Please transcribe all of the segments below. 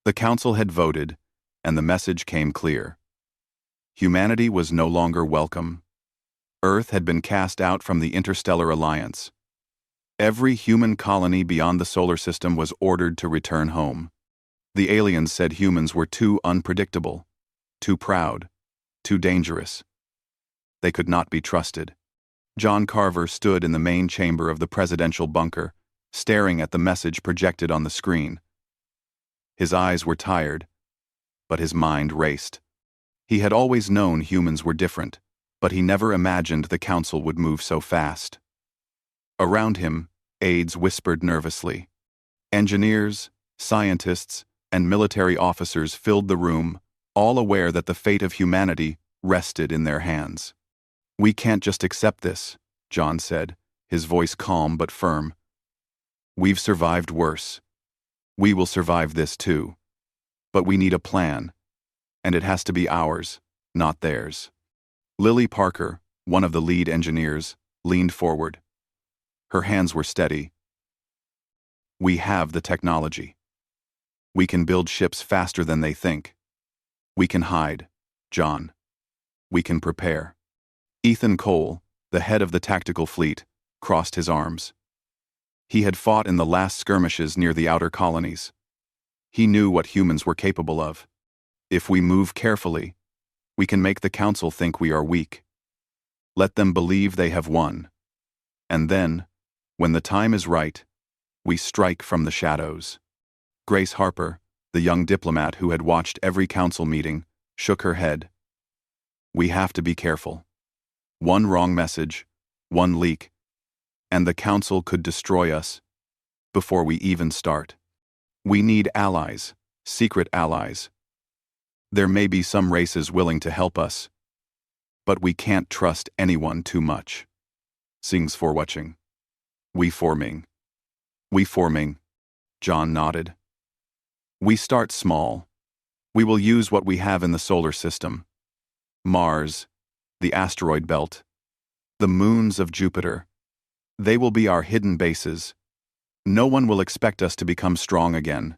The council had voted, and the message came clear. Humanity was no longer welcome. Earth had been cast out from the Interstellar Alliance. Every human colony beyond the solar system was ordered to return home. The aliens said humans were too unpredictable, too proud, too dangerous. They could not be trusted. John Carver stood in the main chamber of the presidential bunker, staring at the message projected on the screen. His eyes were tired, but his mind raced. He had always known humans were different, but he never imagined the council would move so fast. Around him, aides whispered nervously. Engineers, scientists, and military officers filled the room, all aware that the fate of humanity rested in their hands. "We can't just accept this," John said, his voice calm but firm. "We've survived worse. We will survive this too. But we need a plan, and it has to be ours, not theirs." Lily Parker, one of the lead engineers, leaned forward. Her hands were steady. "We have the technology. We can build ships faster than they think. We can hide, John. We can prepare." Ethan Cole, the head of the tactical fleet, crossed his arms. He had fought in the last skirmishes near the outer colonies. He knew what humans were capable of. If we move carefully, we can make the council think we are weak. Let them believe they have won. And then, when the time is right, we strike from the shadows. Grace Harper, the young diplomat who had watched every council meeting, shook her head. "We have to be careful. One wrong message, one leak, and the council could destroy us before we even start. We need allies, secret allies. There may be some races willing to help us, but we can't trust anyone too much." Sings for watching. We forming. John nodded. "We start small. We will use what we have in the solar system. Mars, the asteroid belt, the moons of Jupiter. They will be our hidden bases. No one will expect us to become strong again.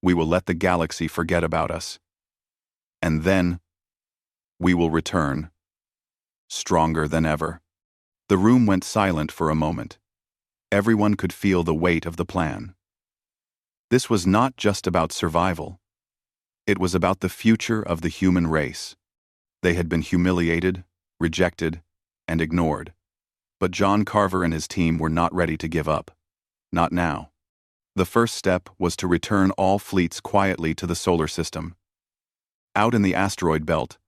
We will let the galaxy forget about us. And then, we will return, stronger than ever." The room went silent for a moment. Everyone could feel the weight of the plan. This was not just about survival. It was about the future of the human race. They had been humiliated, rejected, and ignored. But John Carver and his team were not ready to give up. Not now. The first step was to return all fleets quietly to the solar system. Out in the asteroid belt,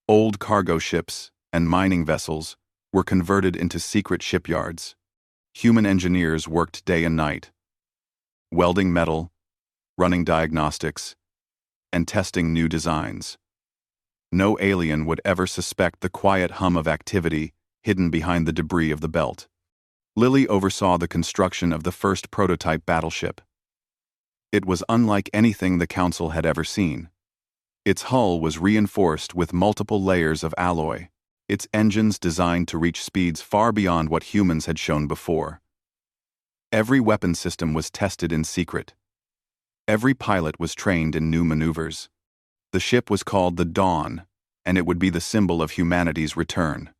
old cargo ships and mining vessels were converted into secret shipyards. Human engineers worked day and night, welding metal, running diagnostics, and testing new designs. No alien would ever suspect the quiet hum of activity hidden behind the debris of the belt. Lily oversaw the construction of the first prototype battleship. It was unlike anything the Council had ever seen. Its hull was reinforced with multiple layers of alloy, its engines designed to reach speeds far beyond what humans had shown before. Every weapon system was tested in secret. Every pilot was trained in new maneuvers. The ship was called the Dawn, and it would be the symbol of humanity's return.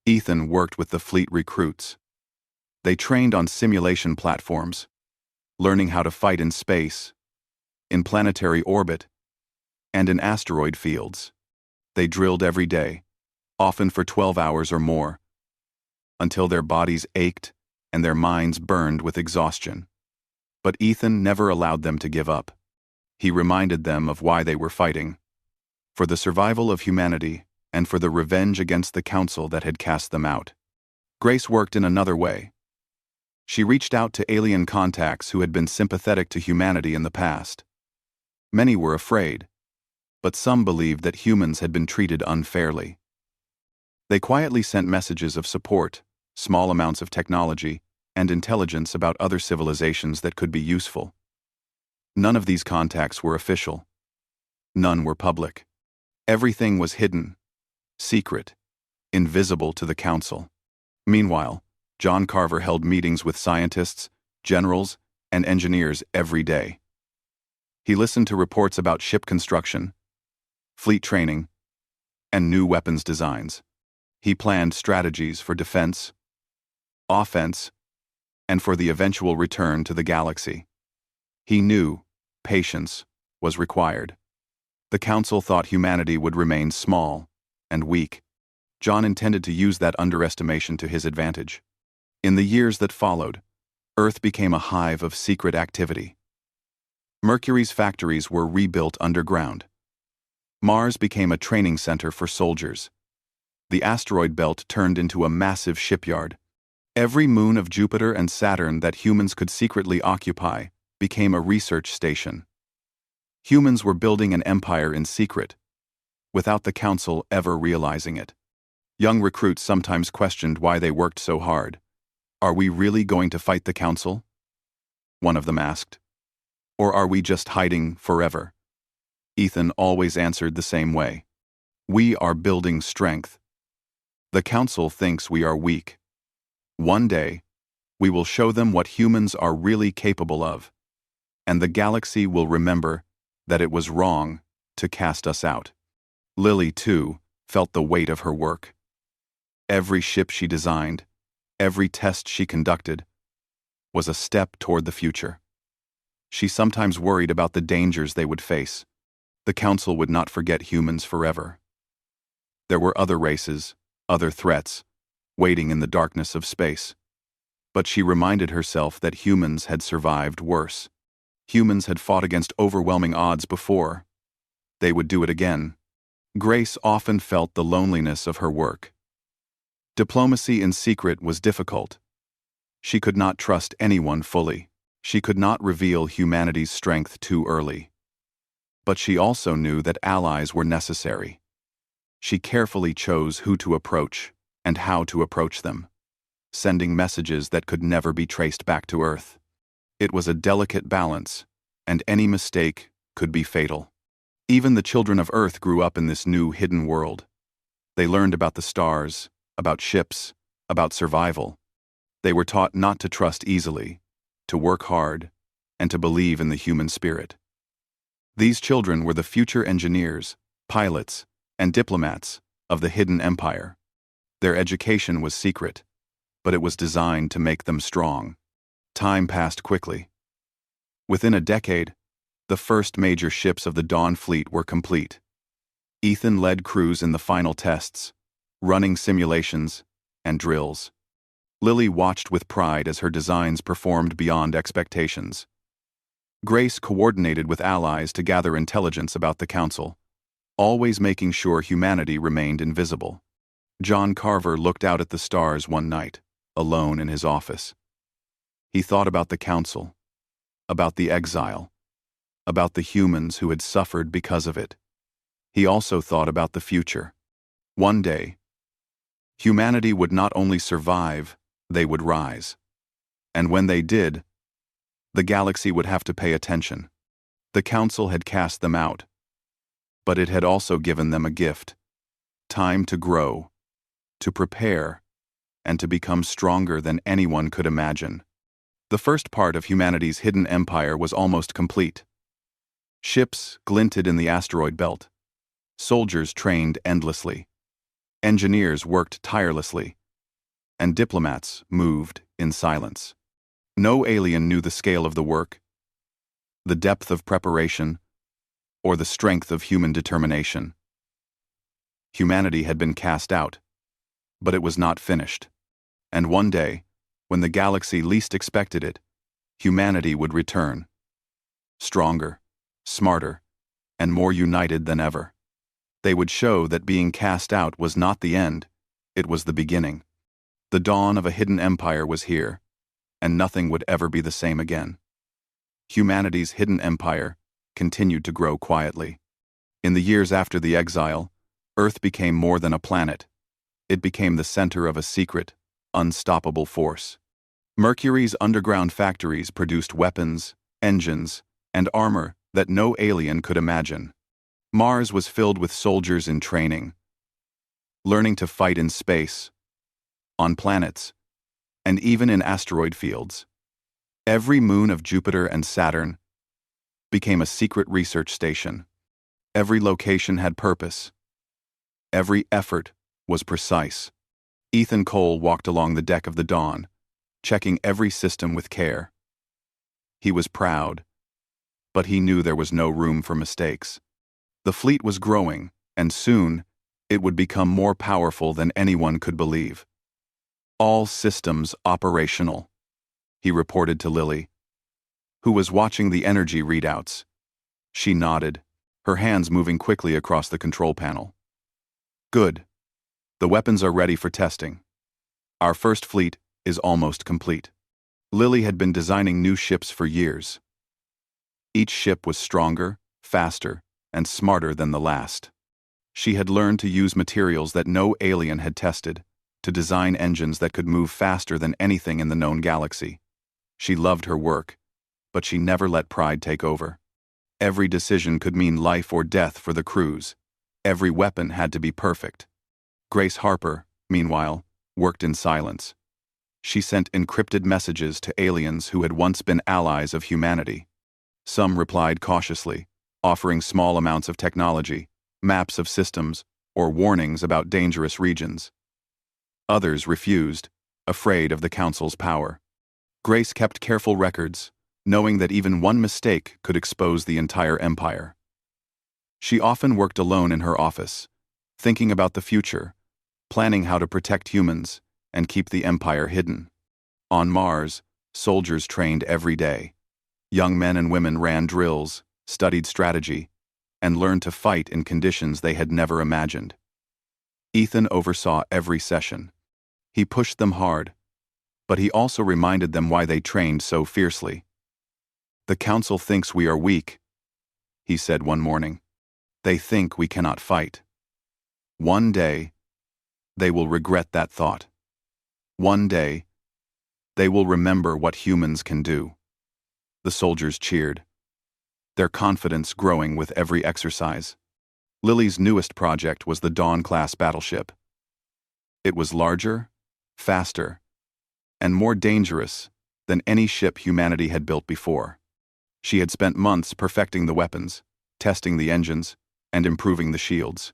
Ethan worked with the fleet recruits. They trained on simulation platforms, learning how to fight in space, in planetary orbit, and in asteroid fields. They drilled every day, often for 12 hours or more, until their bodies ached and their minds burned with exhaustion. But Ethan never allowed them to give up. He reminded them of why they were fighting: for the survival of humanity and for the revenge against the Council that had cast them out. Grace worked in another way. She reached out to alien contacts who had been sympathetic to humanity in the past. Many were afraid, but some believed that humans had been treated unfairly. They quietly sent messages of support, small amounts of technology, and intelligence about other civilizations that could be useful. None of these contacts were official. None were public. Everything was hidden, secret, invisible to the Council. Meanwhile, John Carver held meetings with scientists, generals, and engineers every day. He listened to reports about ship construction, fleet training, and new weapons designs. He planned strategies for defense, offense, and for the eventual return to the galaxy. He knew patience was required. The Council thought humanity would remain small and weak. John intended to use that underestimation to his advantage. In the years that followed, Earth became a hive of secret activity. Mercury's factories were rebuilt underground. Mars became a training center for soldiers. The asteroid belt turned into a massive shipyard. Every moon of Jupiter and Saturn that humans could secretly occupy became a research station. Humans were building an empire in secret, without the Council ever realizing it. Young recruits sometimes questioned why they worked so hard. "Are we really going to fight the Council?" one of them asked. "Or are we just hiding forever?" Ethan always answered the same way. "We are building strength. The Council thinks we are weak. One day, we will show them what humans are really capable of, and the galaxy will remember that it was wrong to cast us out." Lily, too, felt the weight of her work. Every ship she designed, every test she conducted, was a step toward the future. She sometimes worried about the dangers they would face. The Council would not forget humans forever. There were other races, other threats, waiting in the darkness of space. But she reminded herself that humans had survived worse. Humans had fought against overwhelming odds before. They would do it again. Grace often felt the loneliness of her work. Diplomacy in secret was difficult. She could not trust anyone fully. She could not reveal humanity's strength too early. But she also knew that allies were necessary. She carefully chose who to approach and how to approach them, sending messages that could never be traced back to Earth. It was a delicate balance, and any mistake could be fatal. Even the children of Earth grew up in this new hidden world. They learned about the stars, about ships, about survival. They were taught not to trust easily, to work hard, and to believe in the human spirit. These children were the future engineers, pilots, and diplomats of the hidden empire. Their education was secret, but it was designed to make them strong. Time passed quickly. Within a decade, the first major ships of the Dawn Fleet were complete. Ethan led crews in the final tests, running simulations and drills. Lily watched with pride as her designs performed beyond expectations. Grace coordinated with allies to gather intelligence about the Council, always making sure humanity remained invisible. John Carver looked out at the stars one night, alone in his office. He thought about the Council, about the exile, about the humans who had suffered because of it. He also thought about the future. One day, humanity would not only survive, they would rise. And when they did, the galaxy would have to pay attention. The Council had cast them out, but it had also given them a gift: time to grow, to prepare, and to become stronger than anyone could imagine. The first part of humanity's hidden empire was almost complete. Ships glinted in the asteroid belt. Soldiers trained endlessly. Engineers worked tirelessly. And diplomats moved in silence. No alien knew the scale of the work, the depth of preparation, or the strength of human determination. Humanity had been cast out, but it was not finished. And one day, when the galaxy least expected it, humanity would return. Stronger, smarter, and more united than ever. They would show that being cast out was not the end, it was the beginning. The dawn of a hidden empire was here, and nothing would ever be the same again. Humanity's hidden empire continued to grow quietly. In the years after the exile, Earth became more than a planet. It became the center of a secret, unstoppable force. Mercury's underground factories produced weapons, engines, and armor that no alien could imagine. Mars was filled with soldiers in training, learning to fight in space, on planets, and even in asteroid fields. Every moon of Jupiter and Saturn became a secret research station. Every location had purpose. Every effort was precise. Ethan Cole walked along the deck of the Dawn, checking every system with care. He was proud, but he knew there was no room for mistakes. The fleet was growing, and soon it would become more powerful than anyone could believe. All systems operational, he reported to Lily, who was watching the energy readouts. She nodded, her hands moving quickly across the control panel. Good. The weapons are ready for testing. Our first fleet is almost complete. Lily had been designing new ships for years. Each ship was stronger, faster, and smarter than the last. She had learned to use materials that no alien had tested, to design engines that could move faster than anything in the known galaxy. She loved her work, but she never let pride take over. Every decision could mean life or death for the crews. Every weapon had to be perfect. Grace Harper, meanwhile, worked in silence. She sent encrypted messages to aliens who had once been allies of humanity. Some replied cautiously, offering small amounts of technology, maps of systems, or warnings about dangerous regions. Others refused, afraid of the Council's power. Grace kept careful records, knowing that even one mistake could expose the entire empire. She often worked alone in her office, thinking about the future, planning how to protect humans and keep the empire hidden. On Mars, soldiers trained every day. Young men and women ran drills, studied strategy, and learned to fight in conditions they had never imagined. Ethan oversaw every session. He pushed them hard, but he also reminded them why they trained so fiercely. "The Council thinks we are weak," he said one morning. "They think we cannot fight. One day, they will regret that thought. One day, they will remember what humans can do." The soldiers cheered, their confidence growing with every exercise. Lily's newest project was the Dawn-class battleship. It was larger, faster, and more dangerous than any ship humanity had built before. She had spent months perfecting the weapons, testing the engines, and improving the shields.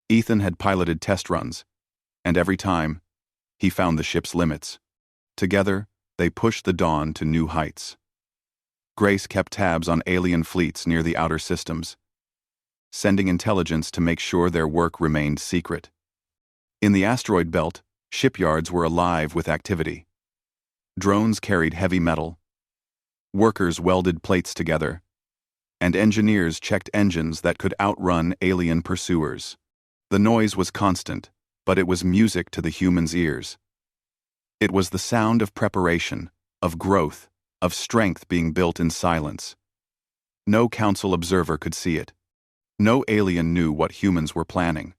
Ethan had piloted test runs, and every time, he found the ship's limits. Together, they pushed the Dawn to new heights. Grace kept tabs on alien fleets near the outer systems, sending intelligence to make sure their work remained secret. In the asteroid belt, shipyards were alive with activity. Drones carried heavy metal, workers welded plates together, and engineers checked engines that could outrun alien pursuers. The noise was constant, but it was music to the humans' ears. It was the sound of preparation, of growth, of strength being built in silence. No Council observer could see it. No alien knew what humans were planning.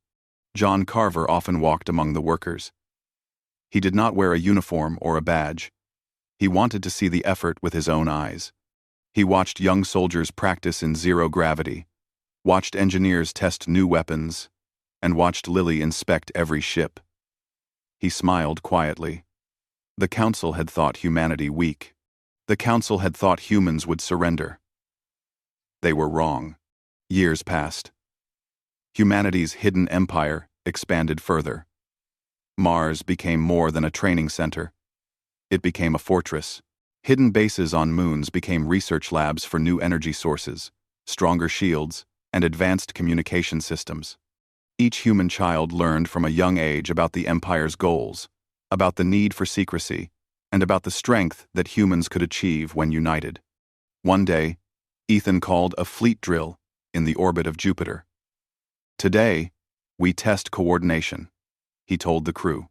John Carver often walked among the workers. He did not wear a uniform or a badge. He wanted to see the effort with his own eyes. He watched young soldiers practice in zero gravity, watched engineers test new weapons, and watched Lily inspect every ship. He smiled quietly. The Council had thought humanity weak. The Council had thought humans would surrender. They were wrong. Years passed. Humanity's hidden empire expanded further. Mars became more than a training center. It became a fortress. Hidden bases on moons became research labs for new energy sources, stronger shields, and advanced communication systems. Each human child learned from a young age about the Empire's goals, about the need for secrecy, and about the strength that humans could achieve when united. One day, Ethan called a fleet drill in the orbit of Jupiter. "Today, we test coordination," he told the crew.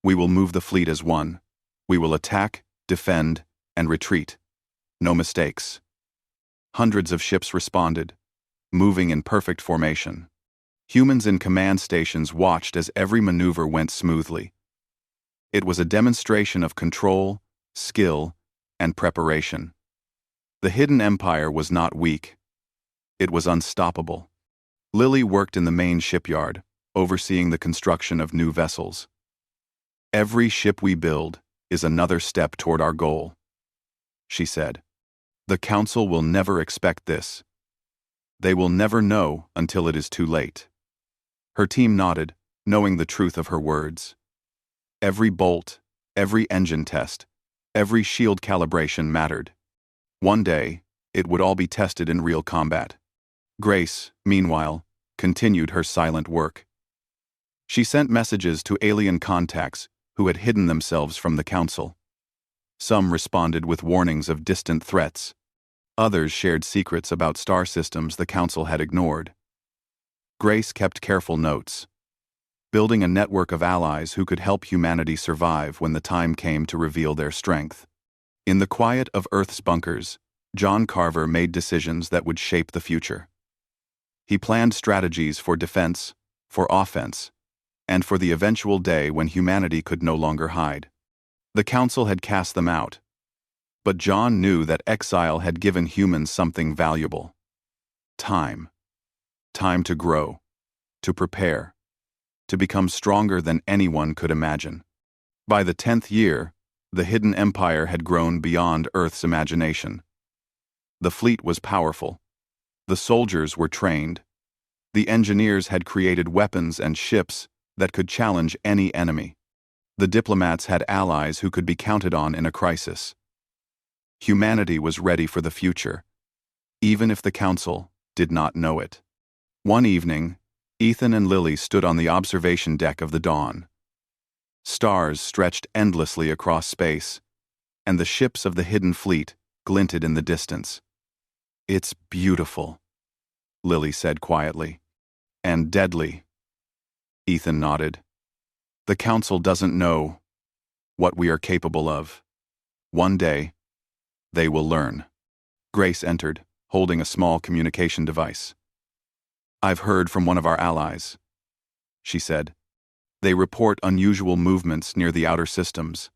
"We will move the fleet as one. We will attack, defend, and retreat. No mistakes." Hundreds of ships responded, moving in perfect formation. Humans in command stations watched as every maneuver went smoothly. It was a demonstration of control, skill, and preparation. The hidden empire was not weak. It was unstoppable. Lily worked in the main shipyard, overseeing the construction of new vessels. "Every ship we build is another step toward our goal," she said. The Council will never expect this. They will never know until it is too late. Her team nodded, knowing the truth of her words. Every bolt, every engine test, every shield calibration mattered. One day, it would all be tested in real combat. Grace, meanwhile, continued her silent work. She sent messages to alien contacts who had hidden themselves from the Council. Some responded with warnings of distant threats. Others shared secrets about star systems the Council had ignored. Grace kept careful notes, building a network of allies who could help humanity survive when the time came to reveal their strength. In the quiet of Earth's bunkers, John Carver made decisions that would shape the future. He planned strategies for defense, for offense, and for the eventual day when humanity could no longer hide. The Council had cast them out, but John knew that exile had given humans something valuable. Time. Time to grow, to prepare, to become stronger than anyone could imagine. By the 10th year, the hidden empire had grown beyond Earth's imagination. The fleet was powerful. The soldiers were trained. The engineers had created weapons and ships that could challenge any enemy. The diplomats had allies who could be counted on in a crisis. Humanity was ready for the future, even if the Council did not know it. One evening, Ethan and Lily stood on the observation deck of the Dawn. Stars stretched endlessly across space, and the ships of the hidden fleet glinted in the distance. "It's beautiful," Lily said quietly. "And deadly." Ethan nodded. "The Council doesn't know what we are capable of. One day, they will learn." Grace entered, holding a small communication device. "I've heard from one of our allies," she said. "They report unusual movements near the outer systems.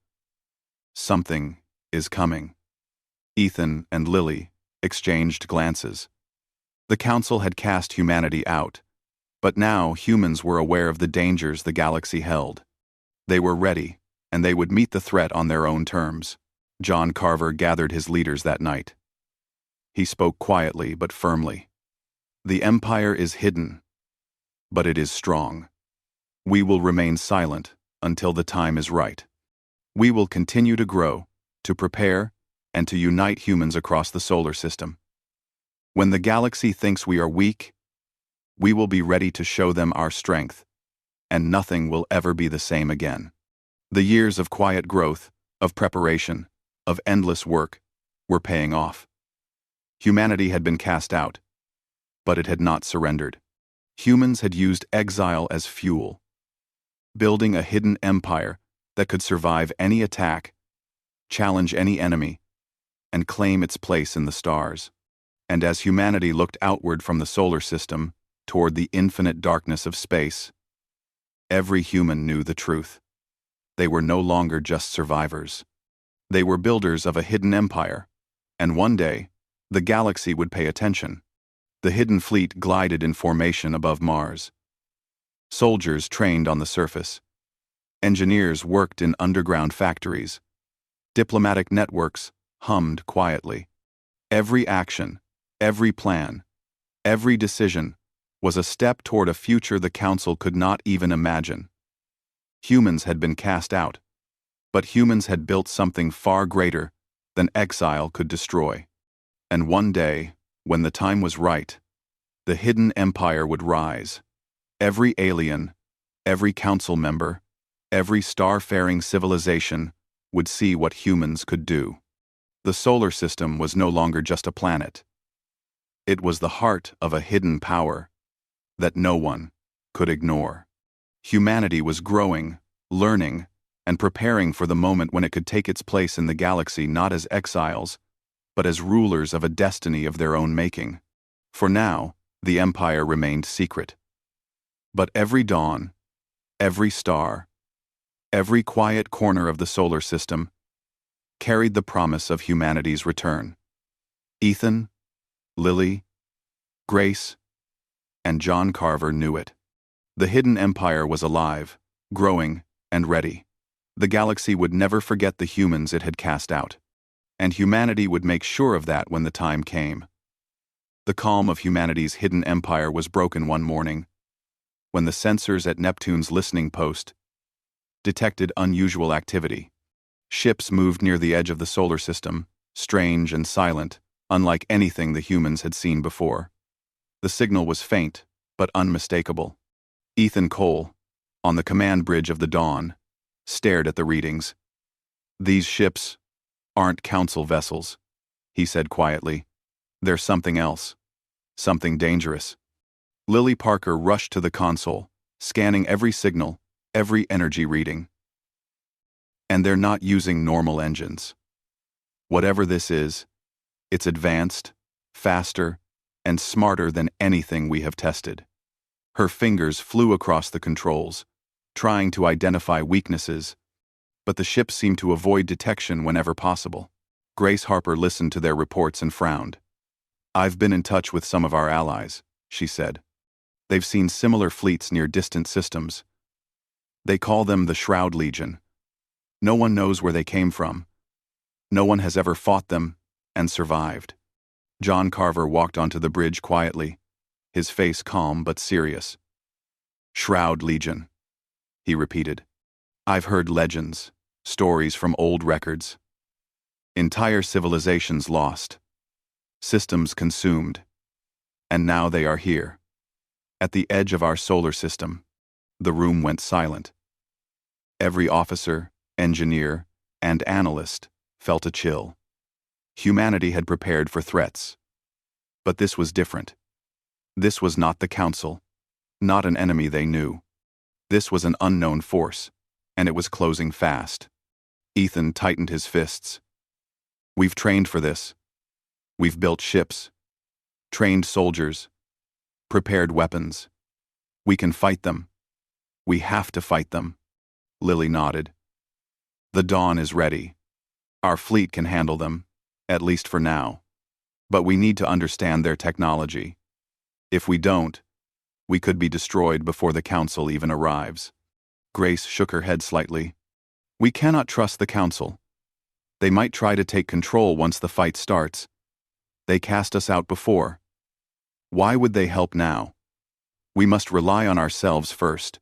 Something is coming." Ethan and Lily exchanged glances. The Council had cast humanity out, but now humans were aware of the dangers the galaxy held. They were ready, and they would meet the threat on their own terms. John Carver gathered his leaders that night. He spoke quietly but firmly. "The Empire is hidden, but it is strong. We will remain silent until the time is right. We will continue to grow, to prepare, and to unite humans across the solar system. When the galaxy thinks we are weak, we will be ready to show them our strength, and nothing will ever be the same again." The years of quiet growth, of preparation, of endless work, were paying off. Humanity had been cast out, but it had not surrendered. Humans had used exile as fuel, building a hidden empire that could survive any attack, challenge any enemy, and claim its place in the stars. And as humanity looked outward from the solar system toward the infinite darkness of space, every human knew the truth. They were no longer just survivors. They were builders of a hidden empire, and one day, the galaxy would pay attention. The hidden fleet glided in formation above Mars. Soldiers trained on the surface. Engineers worked in underground factories. Diplomatic networks hummed quietly. Every action, every plan, every decision was a step toward a future the Council could not even imagine. Humans had been cast out, but humans had built something far greater than exile could destroy. And one day, when the time was right, the hidden empire would rise. Every alien, every Council member, every star-faring civilization would see what humans could do. The solar system was no longer just a planet. It was the heart of a hidden power that no one could ignore. Humanity was growing, learning, and preparing for the moment when it could take its place in the galaxy not as exiles, but as rulers of a destiny of their own making. For now, the Empire remained secret. But every dawn, every star, every quiet corner of the solar system carried the promise of humanity's return. Ethan, Lily, Grace, and John Carver knew it. The hidden empire was alive, growing, and ready. The galaxy would never forget the humans it had cast out. and humanity would make sure of that when the time came. The calm of humanity's hidden empire was broken one morning, when the sensors at Neptune's listening post detected unusual activity. Ships moved near the edge of the solar system, strange and silent, unlike anything the humans had seen before. The signal was faint, but unmistakable. Ethan Cole, on the command bridge of the Dawn, stared at the readings. "These ships aren't council vessels," he said quietly. "They're something else. Something dangerous." Lily Parker rushed to the console, scanning every signal, every energy reading. "And they're not using normal engines. Whatever this is, it's advanced, faster, and smarter than anything we have tested." Her fingers flew across the controls, trying to identify weaknesses, but the ship seemed to avoid detection whenever possible. Grace Harper listened to their reports and frowned. "I've been in touch with some of our allies," she said. "They've seen similar fleets near distant systems. They call them the Shroud Legion. No one knows where they came from. No one has ever fought them and survived." John Carver walked onto the bridge quietly, his face calm but serious. "Shroud Legion," he repeated. "I've heard legends, stories from old records. Entire civilizations lost, systems consumed, and now they are here, at the edge of our solar system." The room went silent. Every officer, engineer, and analyst felt a chill. Humanity had prepared for threats. But this was different. This was not the Council, not an enemy they knew. This was an unknown force, and it was closing fast. Ethan tightened his fists. "We've trained for this. We've built ships, trained soldiers, prepared weapons. We can fight them. We have to fight them." Lily nodded. "The Dawn is ready. Our fleet can handle them, at least for now. But we need to understand their technology. If we don't, we could be destroyed before the Council even arrives." Grace shook her head slightly. "We cannot trust the Council. They might try to take control once the fight starts. They cast us out before. Why would they help now? We must rely on ourselves first.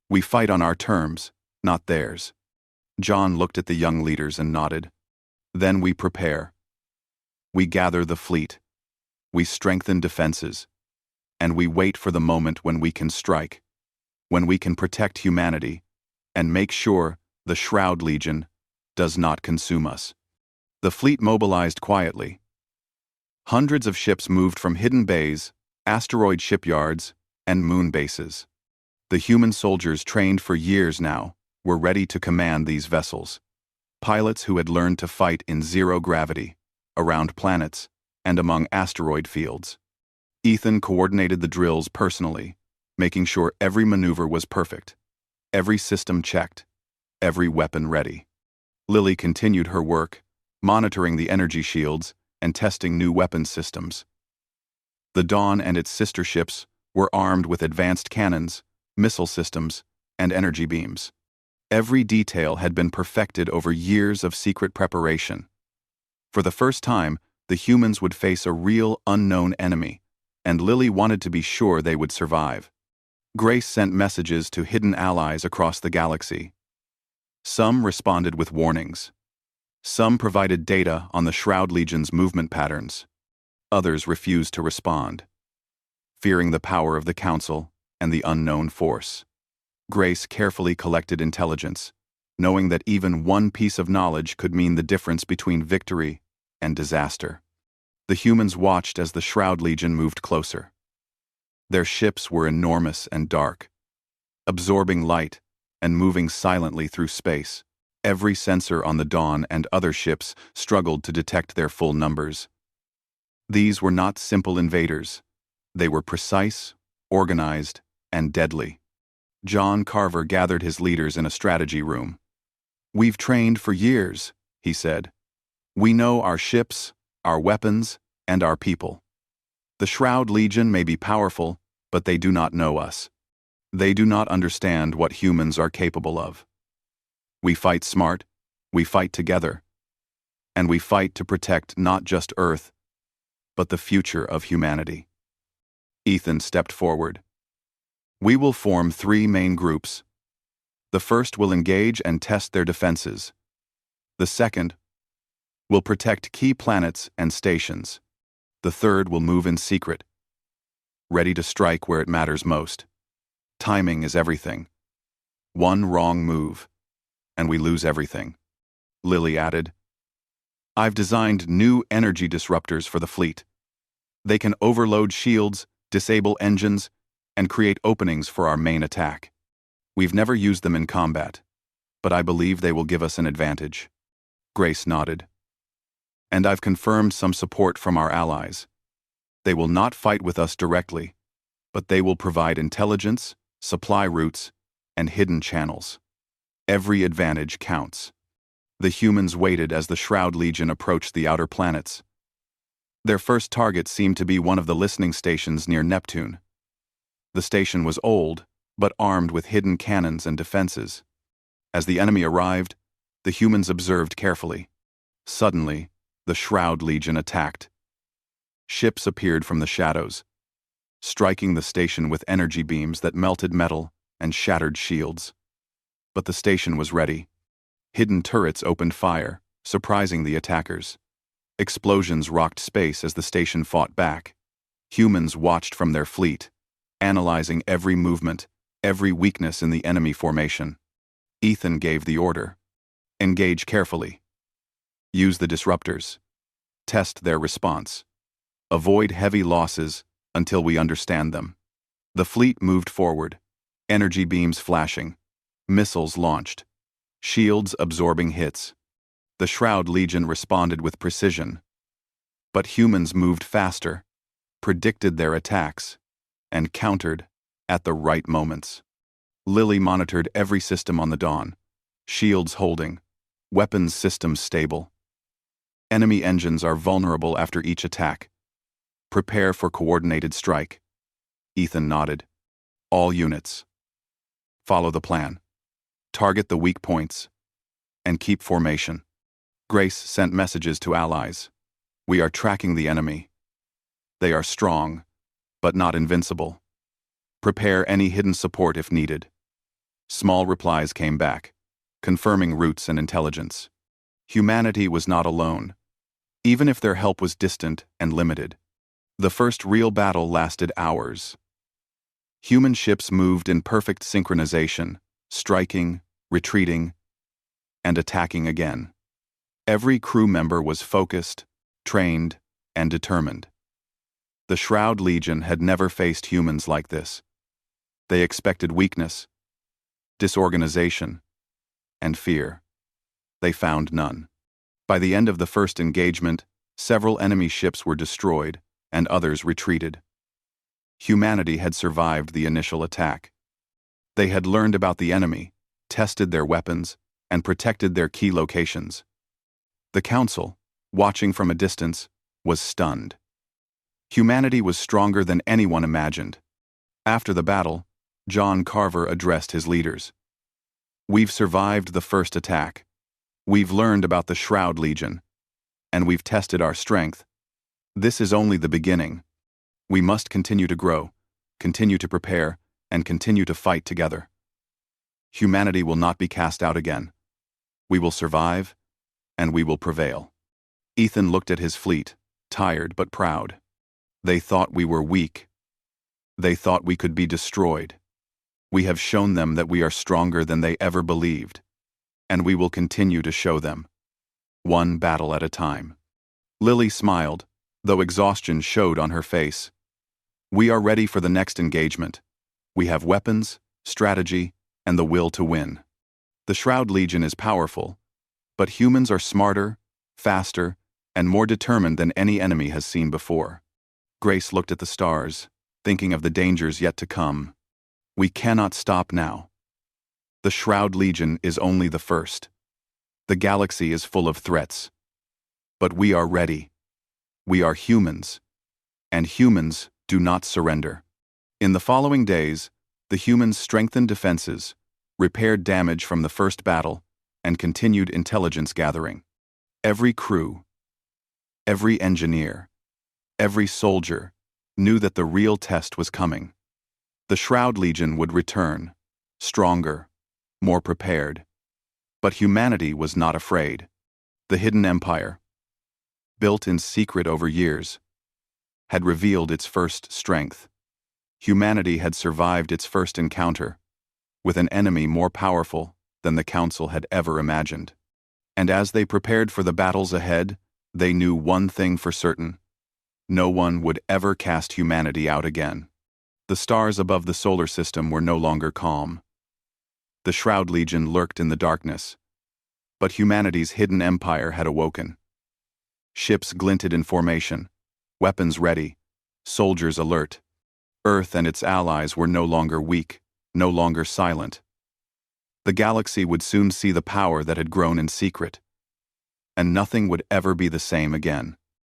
We fight on our terms, not theirs." John looked at the young leaders and nodded. "Then we prepare. We gather the fleet. We strengthen defenses. And we wait for the moment when we can strike, when we can protect humanity, and make sure the Shroud Legion does not consume us." The fleet mobilized quietly. Hundreds of ships moved from hidden bays, asteroid shipyards, and moon bases. The human soldiers trained for years now were ready to command these vessels. Pilots who had learned to fight in zero gravity, around planets, and among asteroid fields. Ethan coordinated the drills personally, making sure every maneuver was perfect, every system checked, every weapon ready. Lily continued her work, monitoring the energy shields and testing new weapons systems. The Dawn and its sister ships were armed with advanced cannons, missile systems, and energy beams. Every detail had been perfected over years of secret preparation. For the first time, the humans would face a real unknown enemy, and Lily wanted to be sure they would survive. Grace sent messages to hidden allies across the galaxy. Some responded with warnings. Some provided data on the Shroud Legion's movement patterns. Others refused to respond, fearing the power of the Council and the unknown force. Grace carefully collected intelligence, knowing that even one piece of knowledge could mean the difference between victory and disaster. The humans watched as the Shroud Legion moved closer. Their ships were enormous and dark, absorbing light and moving silently through space. Every sensor on the Dawn and other ships struggled to detect their full numbers. These were not simple invaders. They were precise, organized, and deadly. John Carver gathered his leaders in a strategy room. "We've trained for years," he said. "We know our ships, our weapons, and our people. The Shroud Legion may be powerful, but they do not know us. They do not understand what humans are capable of. We fight smart, we fight together. and we fight to protect not just Earth, but the future of humanity. Ethan stepped forward. We will form 3 main groups. The first will engage and test their defenses. The second will protect key planets and stations. The third will move in secret, ready to strike where it matters most. Timing is everything. One wrong move, and we lose everything. Lily added, I've designed new energy disruptors for the fleet. They can overload shields, disable engines, and create openings for our main attack. We've never used them in combat, but I believe they will give us an advantage. Grace nodded. And I've confirmed some support from our allies. They will not fight with us directly, but they will provide intelligence, supply routes, and hidden channels. Every advantage counts. The humans waited as the Shroud Legion approached the outer planets. Their first target seemed to be one of the listening stations near Neptune. The station was old, but armed with hidden cannons and defenses. As the enemy arrived, the humans observed carefully. Suddenly, the Shroud Legion attacked. Ships appeared from the shadows, striking the station with energy beams that melted metal and shattered shields. But the station was ready. Hidden turrets opened fire, surprising the attackers. Explosions rocked space as the station fought back. Humans watched from their fleet, analyzing every movement, every weakness in the enemy formation. Ethan gave the order. Engage carefully. Use the disruptors. Test their response. Avoid heavy losses until we understand them. The fleet moved forward, energy beams flashing, missiles launched, shields absorbing hits. The Shroud Legion responded with precision. But humans moved faster, predicted their attacks, and countered at the right moments. Lily monitored every system on the Dawn, shields holding, weapons systems stable. Enemy engines are vulnerable after each attack. Prepare for coordinated strike. Ethan nodded. All units. Follow the plan. Target the weak points. And keep formation. Grace sent messages to allies. We are tracking the enemy. They are strong, but not invincible. Prepare any hidden support if needed. Small replies came back, confirming routes and intelligence. Humanity was not alone, even if their help was distant and limited. The first real battle lasted hours. Human ships moved in perfect synchronization, striking, retreating, and attacking again. Every crew member was focused, trained, and determined. The Shroud Legion had never faced humans like this. They expected weakness, disorganization, and fear. They found none. By the end of the first engagement, several enemy ships were destroyed, and others retreated. Humanity had survived the initial attack. They had learned about the enemy, tested their weapons, and protected their key locations. The Council, watching from a distance, was stunned. Humanity was stronger than anyone imagined. After the battle, John Carver addressed his leaders. We've survived the first attack. We've learned about the Shroud Legion, and we've tested our strength. This is only the beginning. We must continue to grow, continue to prepare, and continue to fight together. Humanity will not be cast out again. We will survive, and we will prevail. Ethan looked at his fleet, tired but proud. They thought we were weak. They thought we could be destroyed. We have shown them that we are stronger than they ever believed, and we will continue to show them, one battle at a time. Lily smiled, though exhaustion showed on her face. We are ready for the next engagement. We have weapons, strategy, and the will to win. The Shroud Legion is powerful, but humans are smarter, faster, and more determined than any enemy has seen before. Grace looked at the stars, thinking of the dangers yet to come. We cannot stop now. The Shroud Legion is only the first. The galaxy is full of threats. But we are ready. We are humans, and humans do not surrender. In the following days, the humans strengthened defenses, repaired damage from the first battle, and continued intelligence gathering. Every crew, every engineer, every soldier knew that the real test was coming. The Shroud Legion would return, stronger, more prepared. But humanity was not afraid. The hidden empire, built in secret over years, had revealed its first strength. Humanity had survived its first encounter with an enemy more powerful than the Council had ever imagined. And as they prepared for the battles ahead, they knew one thing for certain: no one would ever cast humanity out again. The stars above the solar system were no longer calm. The Shroud Legion lurked in the darkness, but humanity's hidden empire had awoken. Ships glinted in formation, weapons ready, soldiers alert. Earth and its allies were no longer weak, no longer silent. The galaxy would soon see the power that had grown in secret, and nothing would ever be the same again.